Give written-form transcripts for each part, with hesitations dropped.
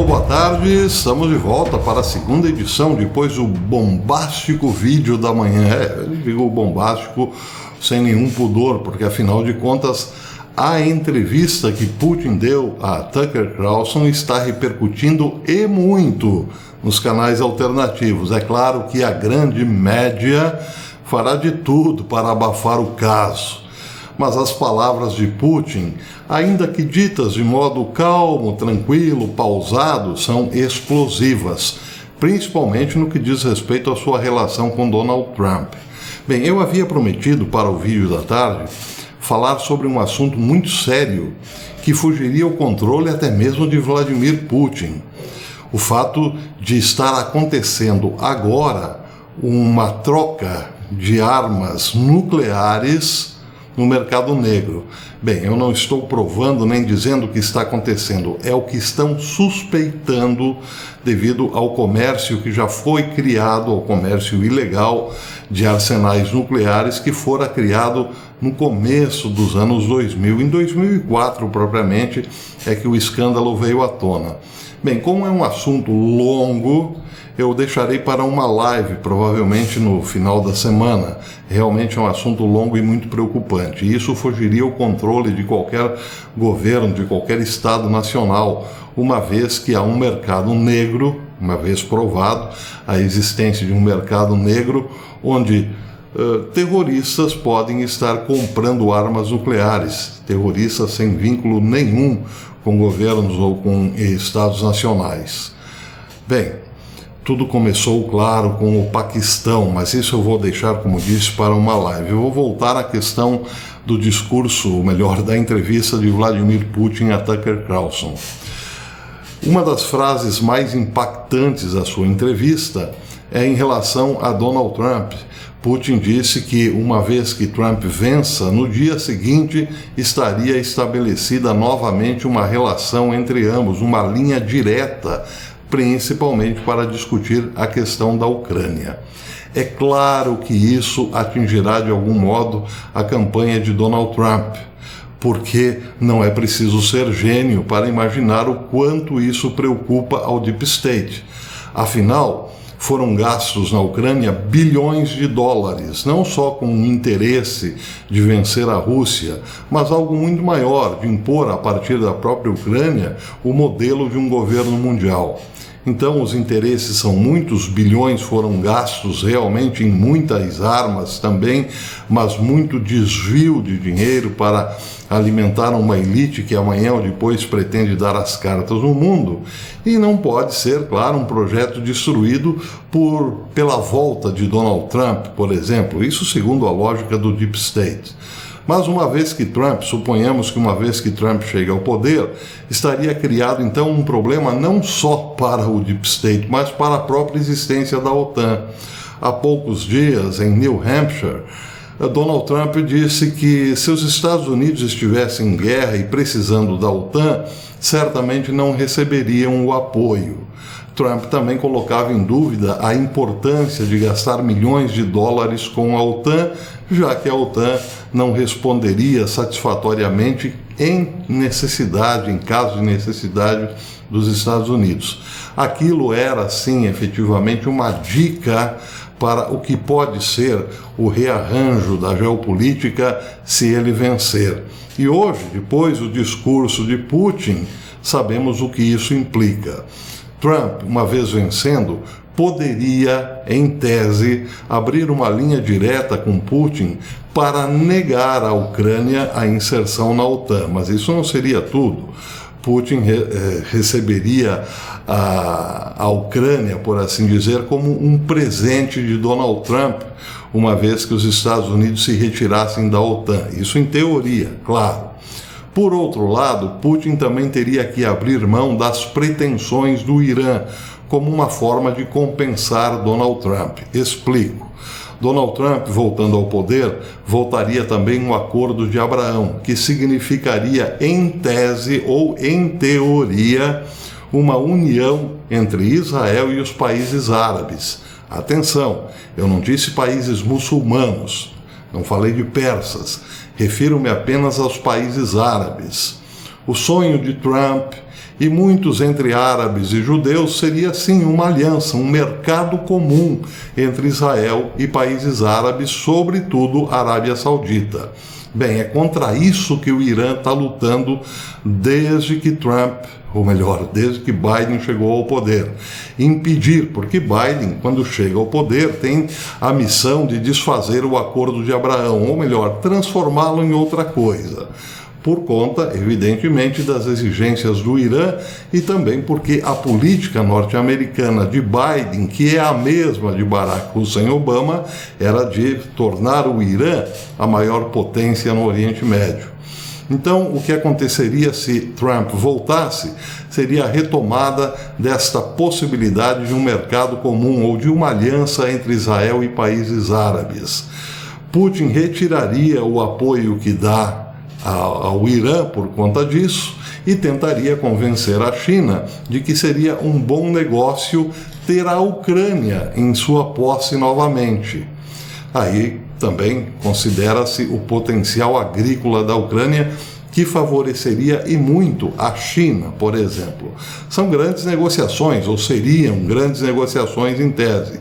boa tarde, estamos de volta para a segunda edição, depois do bombástico vídeo da manhã. Eu digo bombástico sem nenhum pudor, porque afinal de contas a entrevista que Putin deu a Tucker Carlson está repercutindo e muito nos canais alternativos. É claro que a grande média fará de tudo para abafar o caso. Mas as palavras de Putin, ainda que ditas de modo calmo, tranquilo, pausado, são explosivas, principalmente no que diz respeito à sua relação com Donald Trump. Bem, eu havia prometido para o vídeo da tarde falar sobre um assunto muito sério que fugiria ao controle até mesmo de Vladimir Putin. O fato de estar acontecendo agora uma troca de armas nucleares no mercado negro. Bem, eu não estou provando nem dizendo o que está acontecendo, é o que estão suspeitando devido ao comércio que já foi criado, ao comércio ilegal de arsenais nucleares que fora criado no começo dos anos 2000. Em 2004, propriamente, é que o escândalo veio à tona. Bem, como é um assunto longo, eu deixarei para uma live, provavelmente no final da semana. Realmente é um assunto longo e muito preocupante. E isso fugiria ao controle de qualquer governo, de qualquer Estado nacional, uma vez que há um mercado negro, uma vez provado a existência de um mercado negro, onde terroristas podem estar comprando armas nucleares, terroristas sem vínculo nenhum com governos ou com Estados nacionais. Bem, tudo começou, claro, com o Paquistão, mas isso eu vou deixar, como disse, para uma live. Eu vou voltar à questão do discurso, ou melhor, da entrevista de Vladimir Putin a Tucker Carlson. Uma das frases mais impactantes da sua entrevista é em relação a Donald Trump. Putin disse que, uma vez que Trump vença, no dia seguinte estaria estabelecida novamente uma relação entre ambos, uma linha direta, principalmente para discutir a questão da Ucrânia. É claro que isso atingirá de algum modo a campanha de Donald Trump, porque não é preciso ser gênio para imaginar o quanto isso preocupa ao Deep State. Afinal, foram gastos na Ucrânia bilhões de dólares, não só com o interesse de vencer a Rússia, mas algo muito maior, de impor a partir da própria Ucrânia o modelo de um governo mundial. Então os interesses são muitos, bilhões foram gastos realmente em muitas armas também, mas muito desvio de dinheiro para alimentar uma elite que amanhã ou depois pretende dar as cartas no mundo. E não pode ser, claro, um projeto destruído pela volta de Donald Trump, por exemplo, isso segundo a lógica do Deep State. Mas suponhamos que uma vez que Trump chega ao poder, estaria criado então um problema não só para o Deep State, mas para a própria existência da OTAN. Há poucos dias, em New Hampshire, Donald Trump disse que se os Estados Unidos estivessem em guerra e precisando da OTAN, certamente não receberiam o apoio. Trump também colocava em dúvida a importância de gastar milhões de dólares com a OTAN, já que a OTAN não responderia satisfatoriamente em caso de necessidade dos Estados Unidos. Aquilo era, sim, efetivamente uma dica para o que pode ser o rearranjo da geopolítica se ele vencer. E hoje, depois do discurso de Putin, sabemos o que isso implica. Trump, uma vez vencendo, poderia, em tese, abrir uma linha direta com Putin para negar à Ucrânia a inserção na OTAN. Mas isso não seria tudo. Putin receberia a Ucrânia, por assim dizer, como um presente de Donald Trump, uma vez que os Estados Unidos se retirassem da OTAN. Isso em teoria, claro. Por outro lado, Putin também teria que abrir mão das pretensões do Irã, como uma forma de compensar Donald Trump. Explico. Donald Trump, voltando ao poder, voltaria também um acordo de Abraão, que significaria, em tese ou em teoria, uma união entre Israel e os países árabes. Atenção, eu não disse países muçulmanos, não falei de persas, refiro-me apenas aos países árabes. O sonho de Trump e muitos entre árabes e judeus seria sim uma aliança, um mercado comum entre Israel e países árabes, sobretudo a Arábia Saudita. Bem, é contra isso que o Irã está lutando desde que Trump, ou melhor, desde que Biden chegou ao poder. Impedir, porque Biden, quando chega ao poder, tem a missão de desfazer o Acordo de Abraão, ou melhor, transformá-lo em outra coisa. Por conta, evidentemente, das exigências do Irã e também porque a política norte-americana de Biden, que é a mesma de Barack Hussein Obama, era de tornar o Irã a maior potência no Oriente Médio. Então, o que aconteceria se Trump voltasse seria a retomada desta possibilidade de um mercado comum ou de uma aliança entre Israel e países árabes. Putin retiraria o apoio que dá ao Irã por conta disso e tentaria convencer a China de que seria um bom negócio ter a Ucrânia em sua posse novamente. Aí também considera-se o potencial agrícola da Ucrânia, que favoreceria e muito a China, por exemplo. São grandes negociações, ou seriam grandes negociações em tese.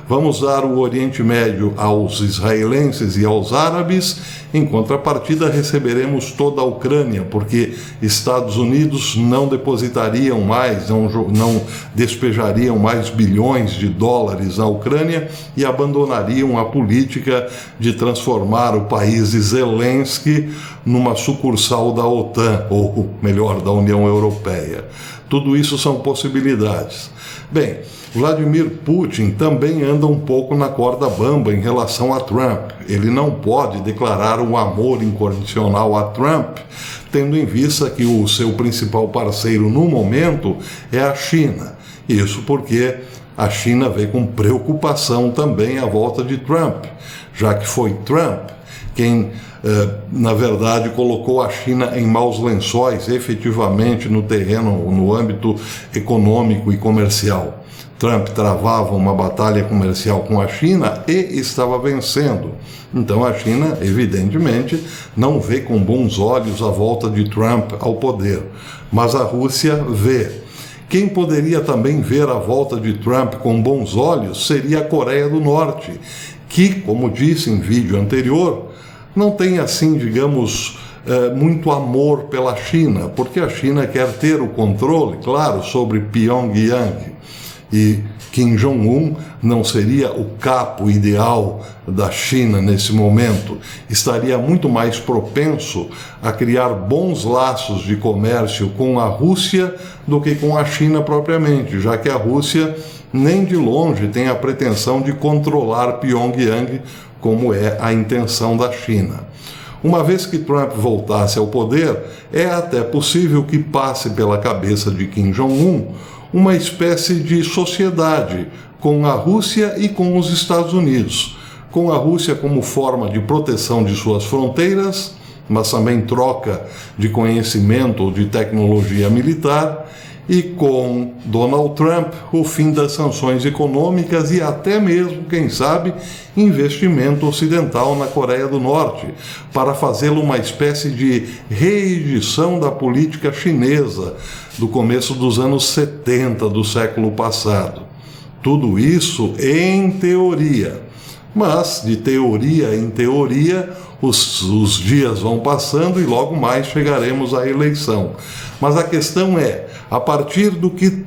Vamos dar o Oriente Médio aos israelenses e aos árabes, em contrapartida receberemos toda a Ucrânia, porque Estados Unidos não depositariam mais, não despejariam mais bilhões de dólares na Ucrânia e abandonariam a política de transformar o país de Zelensky numa sucursal da OTAN, ou melhor, da União Europeia. Tudo isso são possibilidades. Bem, Vladimir Putin também anda um pouco na corda bamba em relação a Trump. Ele não pode declarar um amor incondicional a Trump, tendo em vista que o seu principal parceiro no momento é a China. Isso porque a China vê com preocupação também a volta de Trump, já que foi Trump quem, na verdade, colocou a China em maus lençóis, efetivamente, no terreno, no âmbito econômico e comercial. Trump travava uma batalha comercial com a China e estava vencendo. Então a China, evidentemente, não vê com bons olhos a volta de Trump ao poder, mas a Rússia vê. Quem poderia também ver a volta de Trump com bons olhos seria a Coreia do Norte, que, como disse em vídeo anterior, não tem assim, digamos, muito amor pela China, porque a China quer ter o controle, claro, sobre Pyongyang. E Kim Jong-un não seria o capo ideal da China nesse momento. Estaria muito mais propenso a criar bons laços de comércio com a Rússia do que com a China propriamente, já que a Rússia nem de longe tem a pretensão de controlar Pyongyang, como é a intenção da China. Uma vez que Trump voltasse ao poder, é até possível que passe pela cabeça de Kim Jong-un uma espécie de sociedade com a Rússia e com os Estados Unidos. Com a Rússia como forma de proteção de suas fronteiras, mas também troca de conhecimento ou de tecnologia militar, e com Donald Trump o fim das sanções econômicas e até mesmo, quem sabe, investimento ocidental na Coreia do Norte, para fazê-lo uma espécie de reedição da política chinesa do começo dos anos 70 do século passado. Tudo isso em teoria. Mas, de teoria em teoria, os dias vão passando e logo mais chegaremos à eleição. Mas a questão é, a partir do que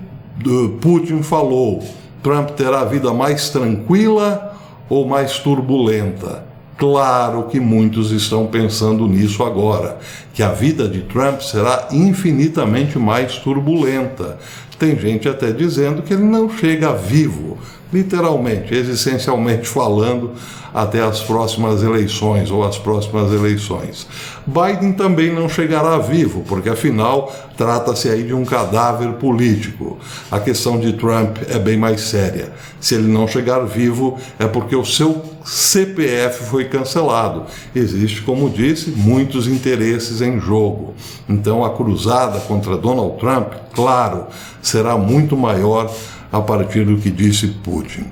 Putin falou, Trump terá a vida mais tranquila ou mais turbulenta? Claro que muitos estão pensando nisso agora, que a vida de Trump será infinitamente mais turbulenta. Tem gente até dizendo que ele não chega vivo, literalmente, existencialmente falando, até as próximas eleições ou as próximas eleições. Biden também não chegará vivo, porque afinal trata-se aí de um cadáver político. A questão de Trump é bem mais séria. Se ele não chegar vivo, é porque o seu CPF foi cancelado. Existe, como disse, muitos interesses em jogo. Então a cruzada contra Donald Trump, claro, será muito maior a partir do que disse Putin.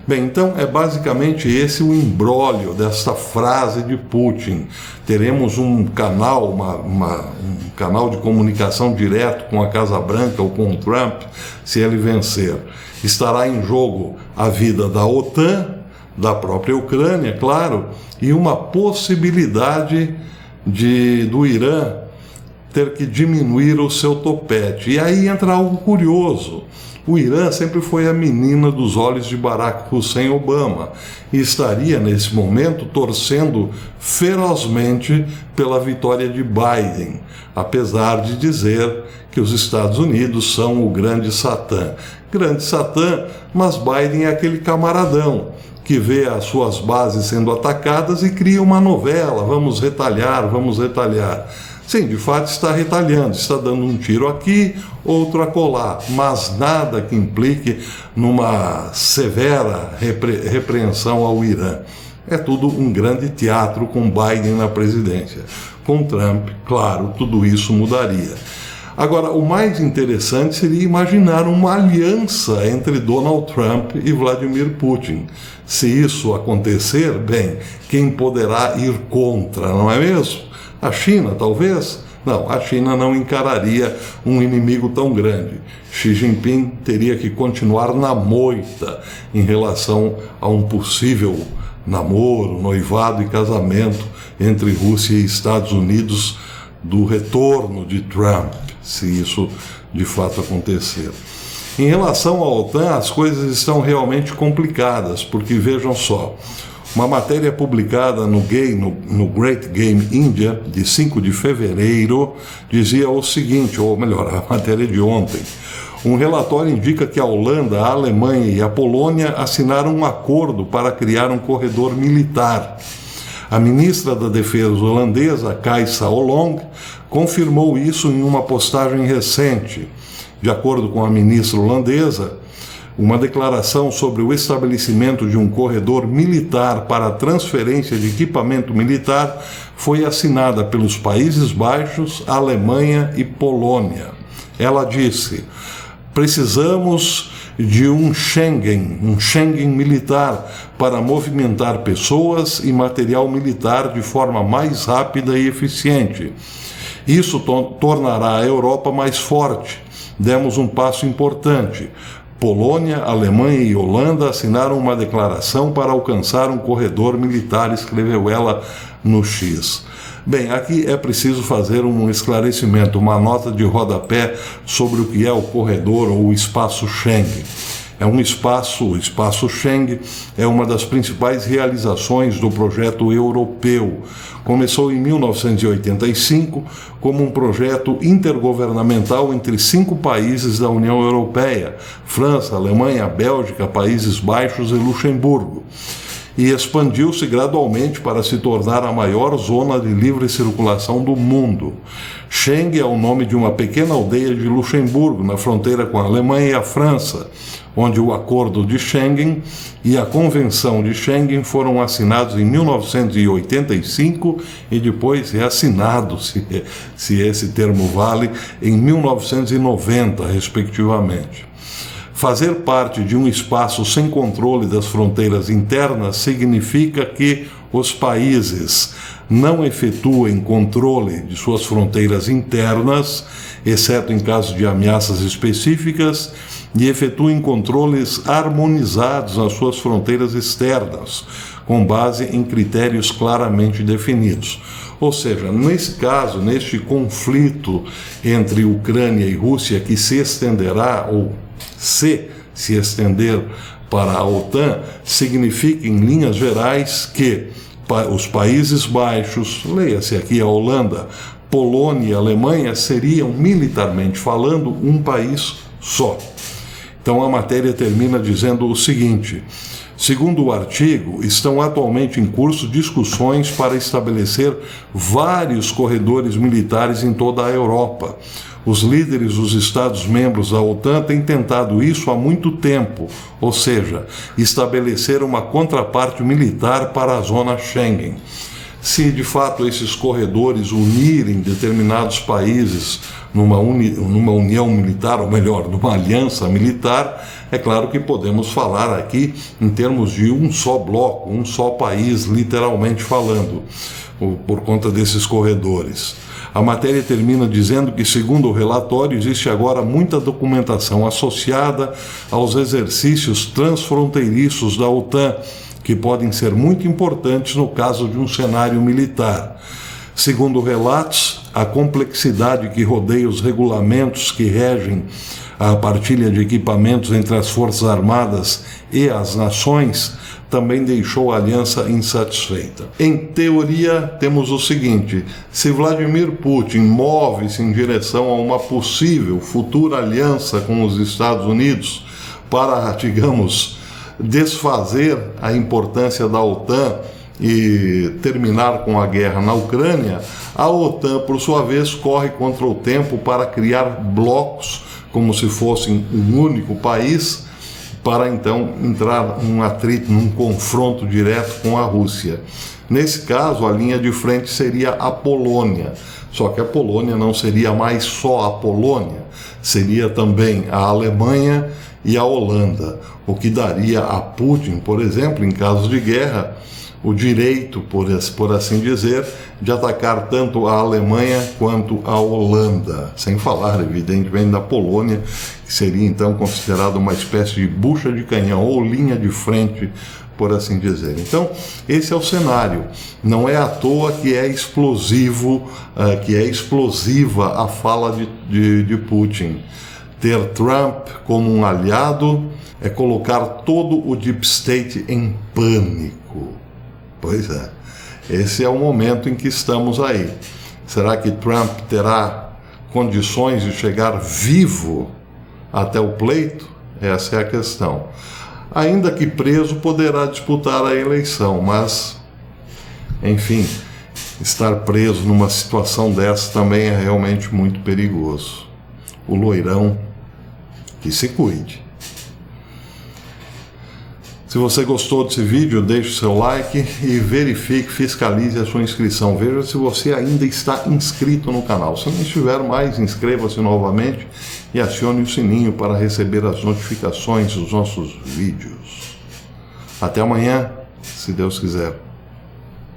Bem, então é basicamente esse o imbróglio desta frase de Putin. Teremos um canal, um canal de comunicação direto com a Casa Branca ou com o Trump, se ele vencer. Estará em jogo a vida da OTAN, da própria Ucrânia, claro, e uma possibilidade do Irã ter que diminuir o seu topete. E aí entra algo curioso. O Irã sempre foi a menina dos olhos de Barack Hussein Obama e estaria, nesse momento, torcendo ferozmente pela vitória de Biden, apesar de dizer que os Estados Unidos são o grande Satã. Grande Satã, mas Biden é aquele camaradão que vê as suas bases sendo atacadas e cria uma novela, vamos retalhar. Sim, de fato está retalhando, está dando um tiro aqui, outro acolá, mas nada que implique numa severa repreensão ao Irã. É tudo um grande teatro com Biden na presidência. Com Trump, claro, tudo isso mudaria. Agora, o mais interessante seria imaginar uma aliança entre Donald Trump e Vladimir Putin. Se isso acontecer, bem, quem poderá ir contra, não é mesmo? A China, talvez? Não, a China não encararia um inimigo tão grande. Xi Jinping teria que continuar na moita em relação a um possível namoro, noivado e casamento entre Rússia e Estados Unidos do retorno de Trump, se isso de fato acontecer. Em relação à OTAN, as coisas estão realmente complicadas, porque vejam só, uma matéria publicada no Great Game India, de 5 de fevereiro, dizia o seguinte, ou melhor, a matéria de ontem. Um relatório indica que a Holanda, a Alemanha e a Polônia assinaram um acordo para criar um corredor militar. A ministra da Defesa holandesa, Kajsa Ollongh, confirmou isso em uma postagem recente. De acordo com a ministra holandesa, uma declaração sobre o estabelecimento de um corredor militar para a transferência de equipamento militar foi assinada pelos Países Baixos, Alemanha e Polônia. Ela disse: precisamos de um Schengen militar para movimentar pessoas e material militar de forma mais rápida e eficiente. Isso tornará a Europa mais forte. Demos um passo importante. Polônia, Alemanha e Holanda assinaram uma declaração para alcançar um corredor militar, escreveu ela no X. Bem, aqui é preciso fazer um esclarecimento, uma nota de rodapé sobre o que é o corredor ou o espaço Schengen. O espaço Schengen é uma das principais realizações do projeto europeu. Começou em 1985 como um projeto intergovernamental entre 5 países da União Europeia: França, Alemanha, Bélgica, Países Baixos e Luxemburgo. E expandiu-se gradualmente para se tornar a maior zona de livre circulação do mundo. Schengen é o nome de uma pequena aldeia de Luxemburgo, na fronteira com a Alemanha e a França, onde o Acordo de Schengen e a Convenção de Schengen foram assinados em 1985 e depois reassinados, se esse termo vale, em 1990, respectivamente. Fazer parte de um espaço sem controle das fronteiras internas significa que os países não efetuem controle de suas fronteiras internas, exceto em caso de ameaças específicas, e efetuem controles harmonizados nas suas fronteiras externas, com base em critérios claramente definidos. Ou seja, nesse caso, neste conflito entre Ucrânia e Rússia, que se estenderá, ou se estender para a OTAN, significa, em linhas gerais, que os Países Baixos, leia-se aqui a Holanda, Polônia e Alemanha, seriam, militarmente falando, um país só. Então a matéria termina dizendo o seguinte: Segundo o artigo, estão atualmente em curso discussões para estabelecer vários corredores militares em toda a Europa. Os líderes dos Estados-membros da OTAN têm tentado isso há muito tempo, ou seja, estabelecer uma contraparte militar para a zona Schengen. Se de fato esses corredores unirem determinados países numa união militar, ou melhor, numa aliança militar, é claro que podemos falar aqui em termos de um só bloco, um só país, literalmente falando, por conta desses corredores. A matéria termina dizendo que, segundo o relatório, existe agora muita documentação associada aos exercícios transfronteiriços da OTAN, que podem ser muito importantes no caso de um cenário militar. Segundo relatos, a complexidade que rodeia os regulamentos que regem a partilha de equipamentos entre as Forças Armadas e as nações também deixou a aliança insatisfeita. Em teoria, temos o seguinte: se Vladimir Putin move-se em direção a uma possível futura aliança com os Estados Unidos para, digamos, desfazer a importância da OTAN e terminar com a guerra na Ucrânia, a OTAN, por sua vez, corre contra o tempo para criar blocos, como se fossem um único país, para então entrar num atrito, num confronto direto com a Rússia. Nesse caso, a linha de frente seria a Polônia, só que a Polônia não seria mais só a Polônia, seria também a Alemanha e a Holanda, o que daria a Putin, por exemplo, em caso de guerra, o direito, por assim dizer, de atacar tanto a Alemanha quanto a Holanda, sem falar, evidentemente, da Polônia, que seria então considerada uma espécie de bucha de canhão ou linha de frente, por assim dizer. Então, esse é o cenário. Não é à toa que é explosiva a fala de Putin. Ter Trump como um aliado é colocar todo o Deep State em pânico. Pois é, esse é o momento em que estamos aí. Será que Trump terá condições de chegar vivo até o pleito? Essa é a questão. Ainda que preso, poderá disputar a eleição, mas, enfim, estar preso numa situação dessa também é realmente muito perigoso. O loirão, que se cuide. Se você gostou desse vídeo, deixe o seu like e verifique, fiscalize a sua inscrição. Veja se você ainda está inscrito no canal. Se não estiver mais, inscreva-se novamente e acione o sininho para receber as notificações dos nossos vídeos. Até amanhã, se Deus quiser.